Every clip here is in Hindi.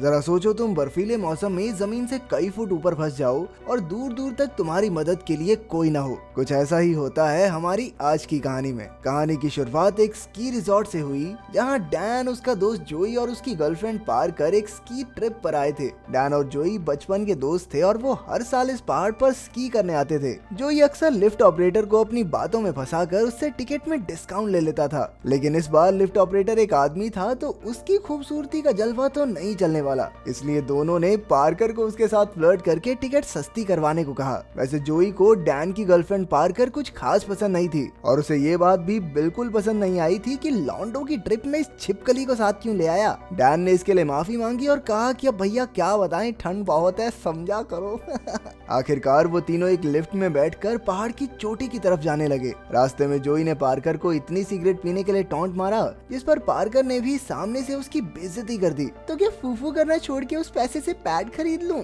जरा सोचो, तुम बर्फीले मौसम में जमीन से कई फुट ऊपर फंस जाओ और दूर दूर तक तुम्हारी मदद के लिए कोई ना हो। कुछ ऐसा ही होता है हमारी आज की कहानी में। कहानी की शुरुआत एक स्की रिजॉर्ट से हुई, जहां डैन, उसका दोस्त जोई और उसकी गर्लफ्रेंड पार्कर एक स्की ट्रिप पर आए थे। डैन और जोई बचपन के दोस्त थे और वो हर साल इस पहाड़ पर स्की करने आते थे। जोई अक्सर लिफ्ट ऑपरेटर को अपनी बातों में फंसाकर उससे टिकट में डिस्काउंट ले लेता था, लेकिन इस बार लिफ्ट ऑपरेटर एक आदमी था तो उसकी खूबसूरती का जलवा तो नहीं चलने वाला। इसलिए दोनों ने पार्कर को उसके साथ फ्लर्ट करके टिकट सस्ती करवाने को कहा। वैसे जोई को डैन की गर्लफ्रेंड पार्कर कुछ खास पसंद नहीं थी और उसे ये बात भी बिल्कुल पसंद नहीं आई थी कि लॉन्डो की ट्रिप में इस छिपकली को साथ क्यों ले आया। डैन ने इसके लिए माफी मांगी और कहा कि अब भैया क्या बताएं, ठंड बहुत है, समझा करो। आखिरकार वो तीनों एक लिफ्ट में बैठकर पहाड़ की चोटी की तरफ जाने लगे। रास्ते में जोई ने पार्कर को इतनी सिगरेट पीने के लिए टॉन्ट मारा जिस पर पार्कर ने भी सामने से उसकी बेइज्जती कर दी। तो क्या फूफू करना छोड़ के उस पैसे से पैड खरीद लूं?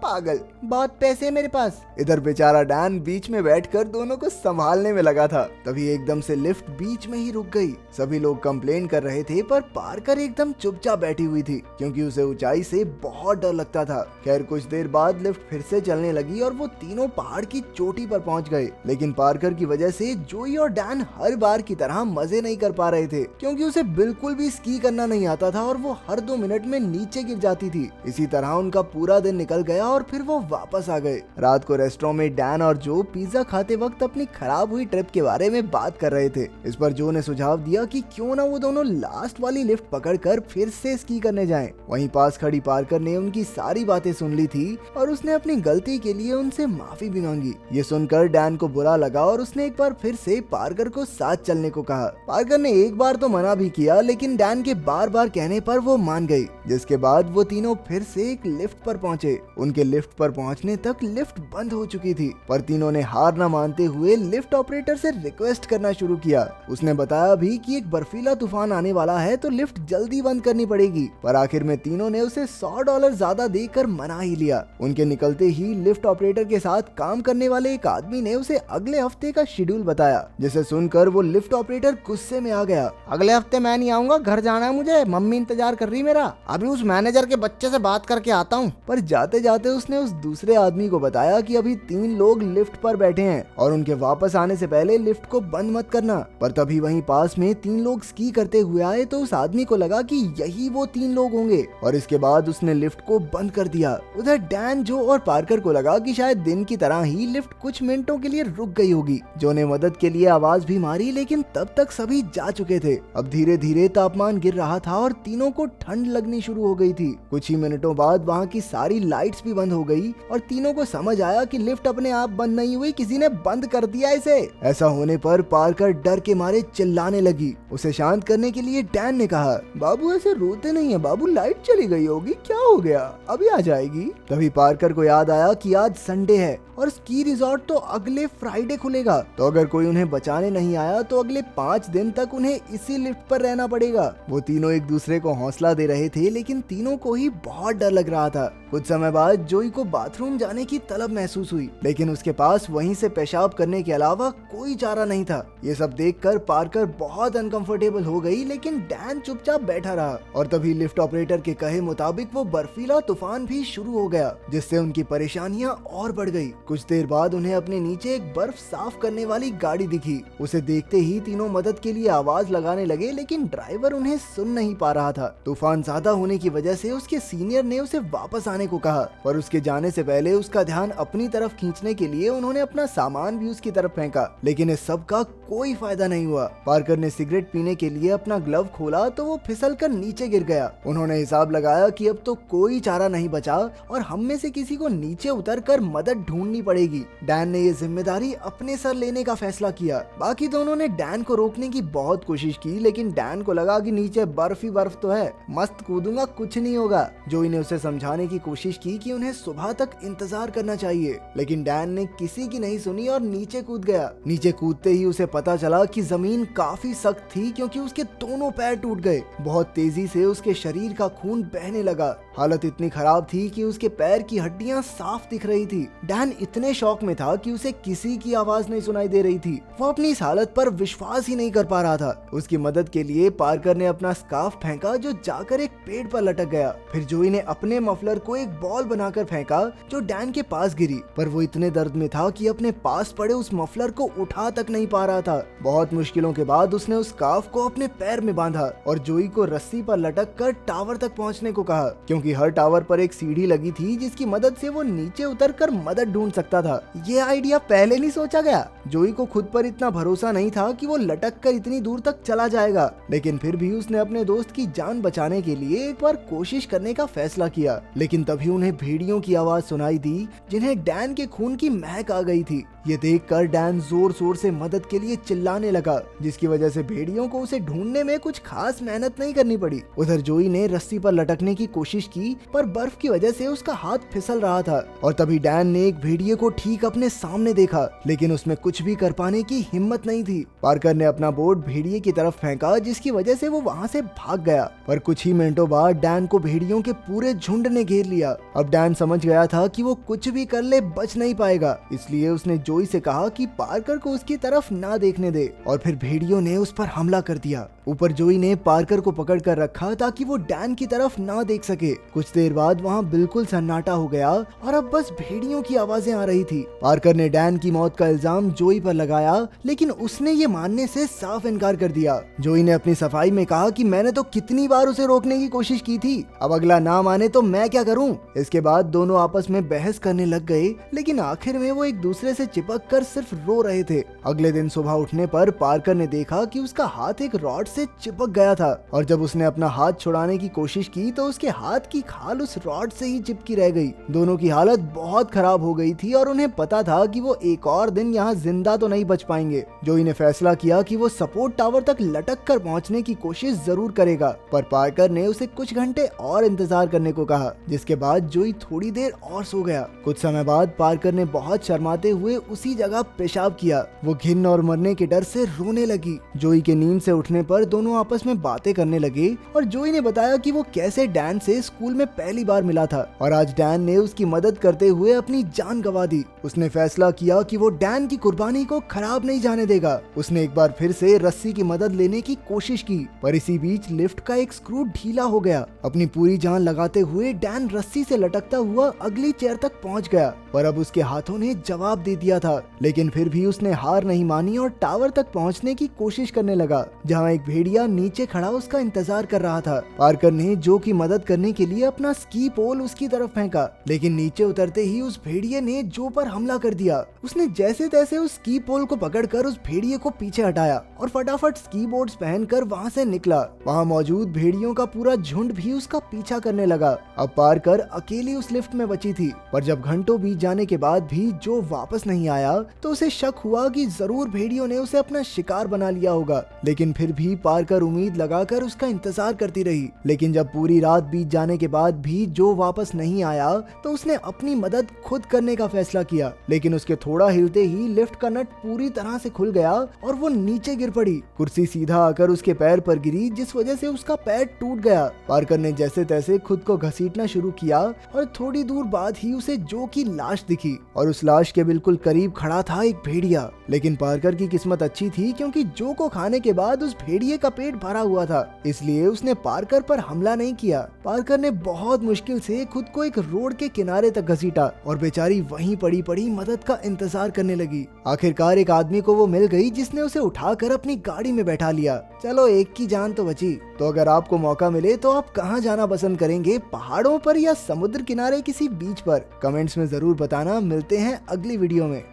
पागल, बहुत पैसे है मेरे पास। इधर बेचारा डैन बीच में बैठकर दोनों को संभालने में लगा था। तभी एकदम से लिफ्ट बीच में ही रुक गई। सभी लोग कंप्लेन कर रहे थे पर पार्कर एकदम चुपचाप बैठी हुई थी क्योंकि उसे ऊंचाई से बहुत डर लगता था। खैर कुछ देर बाद लिफ्ट फिर से चलने लगी और वो तीनों पहाड़ की चोटी पर पहुंच गए, लेकिन पार्कर की वजह से जोई और डैन हर बार की तरह मजे नहीं कर पा रहे थे क्योंकि उसे बिल्कुल भी स्की करना नहीं आता था और वो हर 2 मिनट में नीचे गिर जाती थी। इसी तरह उनका पूरा दिन निकल गया और फिर वो वापस आ गए। रात को रेस्टोरेंट में डैन और जो पिज्जा खाते वक्त अपनी खराब हुई ट्रिप के बारे में बात कर रहे थे। इस पर जो ने सुझाव दिया कि क्यों ना वो दोनों लास्ट वाली लिफ्ट पकड़कर फिर से स्की करने जाएं। वहीं पास खड़ी पार्कर ने उनकी सारी बातें सुन ली थी और उसने अपनी गलती के लिए उनसे माफी भी मांगी। ये सुनकर डैन को बुरा लगा और उसने एक बार फिर से पार्कर को साथ चलने को कहा। पार्कर ने एक बार तो मना भी किया, लेकिन डैन के बार बार कहने पर वो मान गई, जिसके बाद वो तीनों फिर से एक लिफ्ट पर पहुंचे। उनके लिफ्ट पर पहुंचने तक लिफ्ट बंद हो चुकी थी, पर तीनों ने हार न मानते हुए लिफ्ट ऑपरेटर से रिक्वेस्ट करना शुरू किया। उसने बताया भी कि एक बर्फीला तूफान आने वाला है तो लिफ्ट जल्दी बंद करनी पड़ेगी, पर आखिर में तीनों ने उसे $100 ज्यादा देकर मना ही लिया। उनके निकलते ही लिफ्ट ऑपरेटर के साथ काम करने वाले एक आदमी ने उसे अगले हफ्ते का शेड्यूल बताया, जिसे सुनकर वो लिफ्ट ऑपरेटर गुस्से में आ गया। अगले हफ्ते मैं नहीं आऊंगा, घर जाना है मुझे, मम्मी इंतजार कर रही मेरा, अभी उस मैनेजर के बच्चे से बात करके आता हूँ। पर जाते जाते उसने उस दूसरे आदमी को बताया कि अभी 3 लोग लिफ्ट पर बैठे हैं और उनके वापस आने से पहले लिफ्ट को बंद मत करना। पर तभी वहीं पास में 3 लोग स्की करते हुए आए तो उस आदमी को लगा कि यही वो 3 लोग होंगे और इसके बाद उसने लिफ्ट को बंद कर दिया। उधर डैन, जो और पार्कर को लगा कि शायद दिन की तरह ही लिफ्ट कुछ मिनटों के लिए रुक गई होगी। जो ने मदद के लिए आवाज भी मारी, लेकिन तब तक सभी जा चुके थे। अब धीरे धीरे तापमान गिर रहा था और तीनों को ठंड लगनी शुरू हो गई थी। कुछ ही मिनटों बाद वहाँ की सारी लाइट्स भी बंद हो गई और तीनों को समझ आया कि लिफ्ट अपने आप बंद नहीं हुई, किसी ने बंद कर दिया इसे। ऐसा होने पर पार्कर डर के मारे चिल्लाने लगी। उसे शांत करने के लिए डैन ने कहा, बाबू ऐसे रोते नहीं है बाबू, लाइट चली गई होगी, क्या हो गया, अभी आ जाएगी। तभी पार्कर को याद आया कि आज संडे है और स्की रिजॉर्ट तो अगले फ्राइडे खुलेगा, तो अगर कोई उन्हें बचाने नहीं आया तो अगले 5 दिन तक उन्हें इसी लिफ्ट पर रहना पड़ेगा। वो तीनों एक दूसरे को हौसला दे रहे थे, लेकिन तीनों को ही बहुत डर लग रहा था। कुछ समय बाद जोई को बाथरूम जाने की तलब महसूस हुई, लेकिन उसके पास वहीं से पेशाब करने के अलावा कोई चारा नहीं था। ये सब देखकर पार्कर बहुत अनकंफर्टेबल हो गई, लेकिन डैन चुपचाप बैठा रहा। और तभी लिफ्ट ऑपरेटर के कहे मुताबिक वो बर्फीला तूफान भी शुरू हो गया, जिससे उनकी परेशानियां और बढ़ गई। कुछ देर बाद उन्हें अपने नीचे एक बर्फ साफ करने वाली गाड़ी दिखी। उसे देखते ही तीनों मदद के लिए आवाज लगाने लगे, लेकिन ड्राइवर उन्हें सुन नहीं पा रहा था। तूफान ज्यादा होने की वजह से उसके सीनियर ने उसे वापस आने को कहा, पर उसके जाने से पहले उसका ध्यान अपनी तरफ खींचने के लिए उन्होंने अपना सामान भी उसकी तरफ फेंका, लेकिन इस सब का कोई फायदा नहीं हुआ। पार्कर ने सिगरेट पीने के लिए अपना ग्लव खोला तो वो फिसल कर नीचे गिर गया। उन्होंने हिसाब लगाया कि अब तो कोई चारा नहीं बचा और हम में से किसी को नीचे उतरकर मदद ढूंढनी पड़ेगी। डैन ने ये जिम्मेदारी अपने सर लेने का फैसला किया। बाकी दोनों ने डैन को रोकने की बहुत कोशिश की, लेकिन डैन को लगा कि नीचे बर्फ ही बर्फ तो है, मस्त कूदूंगा, कुछ नहीं होगा। जोई ने उसे समझाने की कोशिश की कि उन्हें सुबह तक इंतजार करना चाहिए, लेकिन डैन ने किसी की नहीं सुनी और नीचे कूद गया। नीचे कूदते ही उसे पता चला कि जमीन काफी सख्त थी क्योंकि उसके दोनों पैर टूट गए। बहुत तेजी से उसके शरीर का खून बहने लगा। हालत इतनी खराब थी कि उसके पैर की हड्डियां साफ दिख रही थी। डैन इतने शौक में था कि उसे किसी की आवाज नहीं सुनाई दे रही थी। वो अपनी इस हालत पर विश्वास ही नहीं कर पा रहा था। उसकी मदद के लिए पार्कर ने अपना स्कार्फ फेंका जो जाकर एक पेड़ पर लटक लटक गया। फिर जोई ने अपने मफलर को एक बॉल बनाकर फेंका जो डैन के पास गिरी, पर वो इतने दर्द में था कि अपने पास पड़े उस मफलर को उठा तक नहीं पा रहा था। बहुत मुश्किलों के बाद उसने उस स्कार्फ को अपने पैर में बांधा और जोई को रस्सी पर लटक कर टावर तक पहुंचने को कहा, क्योंकि हर टावर पर एक सीढ़ी लगी थी जिसकी मदद से वो नीचे उतरकर मदद ढूंढ सकता था। ये आइडिया पहले नहीं सोचा गया। जोई को खुद पर इतना भरोसा नहीं था कि वो लटक कर इतनी दूर तक चला जाएगा, लेकिन फिर भी उसने अपने दोस्त की जान बचाने के लिए एक बार कोशिश करने का फैसला किया। लेकिन तभी उन्हें भेड़ियों की आवाज सुनाई दी जिन्हें डैन के खून की महक आ गई थी। ये देखकर डैन जोर शोर से मदद के लिए चिल्लाने लगा, जिसकी वजह से भेड़ियों को उसे ढूंढने में कुछ खास मेहनत नहीं करनी पड़ी। उधर जोई ने रस्सी पर लटकने की कोशिश की, पर बर्फ की वजह से उसका हाथ फिसल रहा था। और तभी डैन ने एक भेड़िए को ठीक अपने सामने देखा, लेकिन उसमें कुछ भी कर पाने की हिम्मत नहीं थी। पार्कर ने अपना बोर्ड भेड़िए की तरफ फेंका, जिसकी वजह से वो वहाँ से भाग गया। पर कुछ ही मिनटों बाद डैन को भेड़ियों के पूरे झुंड ने घेर लिया। अब डैन समझ गया था कि वो कुछ भी कर ले बच नहीं पाएगा, इसलिए उसने जोई से कहा कि पार्कर को उसकी तरफ ना देखने दे, और फिर भेड़ियों ने उस पर हमला कर दिया। ऊपर जोई ने पार्कर को पकड़ कर रखा ताकि वो डैन की तरफ ना देख सके। कुछ देर बाद वहाँ बिल्कुल सन्नाटा हो गया और अब बस भेड़ियों की आवाजें आ रही थी। पार्कर ने डैन की मौत का इल्जाम जोई पर लगाया, लेकिन उसने ये मानने से साफ इनकार कर दिया। जोई ने अपनी सफाई में कहा कि मैंने तो कितनी बार उसे रोकने की कोशिश की थी, अब अगला ना माने तो मैं क्या करूं। इसके बाद दोनों आपस में बहस करने लग गए, लेकिन आखिर में वो एक दूसरे से चिपक कर सिर्फ रो रहे थे। अगले दिन सुबह उठने पर पार्कर ने देखा कि उसका हाथ एक रॉड से चिपक गया था, और जब उसने अपना हाथ छुड़ाने की कोशिश की तो उसके हाथ की खाल उस रॉड से ही चिपकी रह गई। दोनों की हालत बहुत खराब हो गई थी और उन्हें पता था कि वो एक और दिन यहाँ जिंदा तो नहीं बच पाएंगे। जोई ने फैसला किया कि वो सपोर्ट टावर तक लटक कर पहुँचने की कोशिश जरूर करेगा, पर पार्कर ने उसे कुछ घंटे और इंतजार करने को कहा, जिसके बाद जोई थोड़ी देर और सो गया। कुछ समय बाद पार्कर ने बहुत शर्माते हुए उसी जगह पेशाब किया। वो घिन और मरने के डर से रोने लगी। जोई के नींद से उठने पर दोनों आपस में बातें करने लगे और जोई ने बताया कि वो कैसे डैन से स्कूल में पहली बार मिला था और आज डैन ने उसकी मदद करते हुए अपनी जान गंवा दी। उसने फैसला किया कि वो डैन की कुर्बानी को खराब नहीं जाने देगा। उसने एक बार फिर से रस्सी की मदद लेने की कोशिश की, पर इसी बीच लिफ्ट का एक स्क्रू ढीला हो गया। अपनी पूरी जान लगाते हुए डैन रस्सी से लटकता हुआ अगली चेयर तक पहुंच गया, पर अब उसके हाथों ने जवाब दे दिया था। लेकिन फिर भी उसने हार नहीं मानी और टावर तक पहुंचने की कोशिश करने लगा, जहां एक भेड़िया नीचे खड़ा उसका इंतजार कर रहा था। पार्कर ने जो की मदद करने के लिए अपना स्की पोल उसकी तरफ फेंका, लेकिन नीचे उतरते ही उस भेड़िए ने जो पर हमला कर दिया। उसने जैसे तैसे उस स्की पोल को पकड़कर उस भेड़िए को पीछे हटाया और फटाफट स्की बोर्ड्स पहनकर वहां से निकला। वहां मौजूद भेड़ियों का पूरा झुंड भी उसका पीछा करने लगा। अब पार्कर अकेली उस लिफ्ट में बची थी, पर जब घंटों बीत जाने के बाद भी जो वापस नहीं आया तो उसे शक हुआ कि जरूर भेड़ियों ने उसे अपना शिकार बना लिया होगा। लेकिन फिर भी पार्कर उम्मीद लगाकर उसका इंतजार करती रही। लेकिन जब पूरी रात बीत जाने के बाद भी जो वापस नहीं आया तो उसने अपनी मदद खुद करने का फैसला किया। लेकिन उसके थोड़ा हिलते ही लिफ्ट का नट पूरी तरह से खुल गया और वो नीचे गिर पड़ी। कुर्सी सीधा आकर उसके पैर पर गिरी, जिस वजह से उसका पैर टूट गया। पार्कर ने जैसे तैसे खुद को घसीटना शुरू किया और थोड़ी दूर बाद ही उसे जो की लाश दिखी और उस लाश के बिल्कुल करीब खड़ा था एक भेड़िया। लेकिन पार्कर की किस्मत अच्छी थी क्योंकि जो को खाने के बाद उस भेड़िए का पेट भरा हुआ था, इसलिए उसने पार्कर पर हमला नहीं किया। पार्कर ने बहुत मुश्किल से खुद को एक रोड के किनारे तक घसीटा और बेचारी वहीं पड़ी पड़ी मदद का इंतजार करने लगी। आखिरकार एक आदमी को वो मिल गई जिसने उसे उठाकर अपनी गाड़ी में बैठा लिया। चलो एक की जान तो बची। तो अगर आपको मौका मिले तो आप कहाँ जाना पसंद करेंगे, पहाड़ों पर या समुद्र किनारे किसी बीच पर? कमेंट्स में जरूर बताना। मिलते हैं अगली वीडियो में।